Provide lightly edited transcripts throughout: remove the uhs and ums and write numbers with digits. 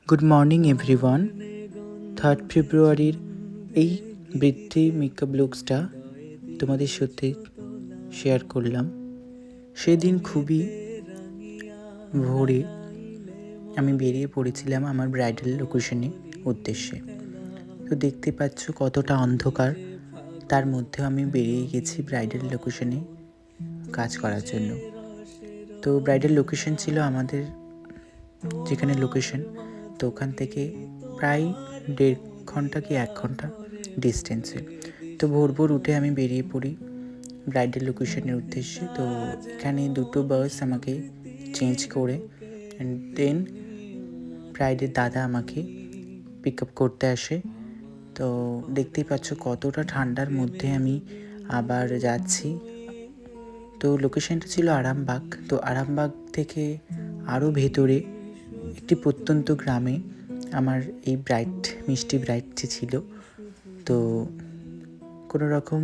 Good morning everyone. 3rd ফেব্রুয়ারির এই বৃদ্ধি মেকআপ লুকসটা তোমাদের সাথে শেয়ার করলাম। সেদিন খুবই ভোরে আমি বেরিয়ে পড়েছিলাম আমার ব্রাইডাল লোকেশনে উদ্দেশ্যে। তো দেখতে পাচ্ছ কতটা অন্ধকার, তার মধ্যেও আমি বেরিয়ে গেছি ব্রাইডাল লোকেশনে কাজ করার জন্য। তো ব্রাইডাল লোকেশন ছিল আমাদের যেখানে লোকেশন, তো ওখান থেকে প্রায় 1.5 ঘন্টা কি 1 ঘন্টা ডিস্টেন্সে। তো ভোর ভোর উঠে আমি বেরিয়ে পড়ি ব্রাইডাল লোকেশনের উদ্দেশ্যে। তো এখানে 2টো বাস আমাকে চেঞ্জ করে অ্যান্ড দেন ব্রাইডের দাদা আমাকে পিক আপ করতে আসে। তো দেখতেই পাচ্ছ কতটা ঠান্ডার মধ্যে আমি আবার যাচ্ছি। তো লোকেশনটা ছিল আরামবাগ। তো আরামবাগ থেকে আরও ভেতরে একটি প্রত্যন্ত গ্রামে আমার এই মিষ্টি ব্রাইড যে ছিল, তো কোনো রকম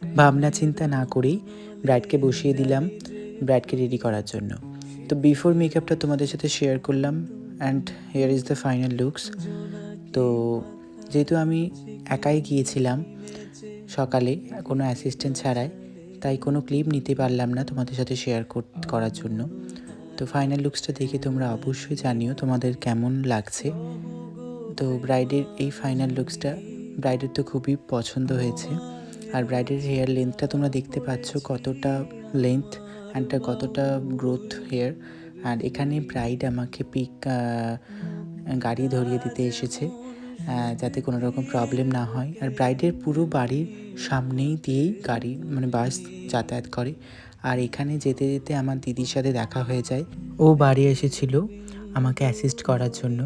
ভাবনা চিন্তা না করেই ব্রাইডকে বসিয়ে দিলাম ব্রাইডকে রেডি করার জন্য। তো বিফোর মেকআপটা তোমাদের সাথে শেয়ার করলাম and here is the final looks. তো যেহেতু আমি একাই গিয়েছিলাম সকালে কোনো অ্যাসিস্ট্যান্ট ছাড়াই, তাই কোনো ক্লিপ নিতে পারলাম না তোমাদের সাথে শেয়ার করার জন্য। তো ফাইনাল লুকসটা দেখে তোমরা অবশ্যই জানিও তোমাদের কেমন লাগছে। তো ব্রাইডের এই ফাইনাল লুকসটা ব্রাইডের তো খুবই পছন্দ হয়েছে। আর ব্রাইডের হেয়ার লেন্থটা তোমরা দেখতে পাচ্ছ কতটা লেন্থ অ্যান্ড কতটা গ্রোথ হেয়ার। আর এখানে ব্রাইড আমাকে গাড়ি ধরিয়ে দিতে এসেছে যাতে কোনো রকম প্রবলেম না হয়। আর ব্রাইডের পুরো বাড়ির সামনেই দিয়েই গাড়ি বাস যাতায়াত করে। আর এখানে যেতে যেতে আমার দিদির সাথে দেখা হয়ে যায়। ও বাড়ি এসেছিল আমাকে অ্যাসিস্ট করার জন্য।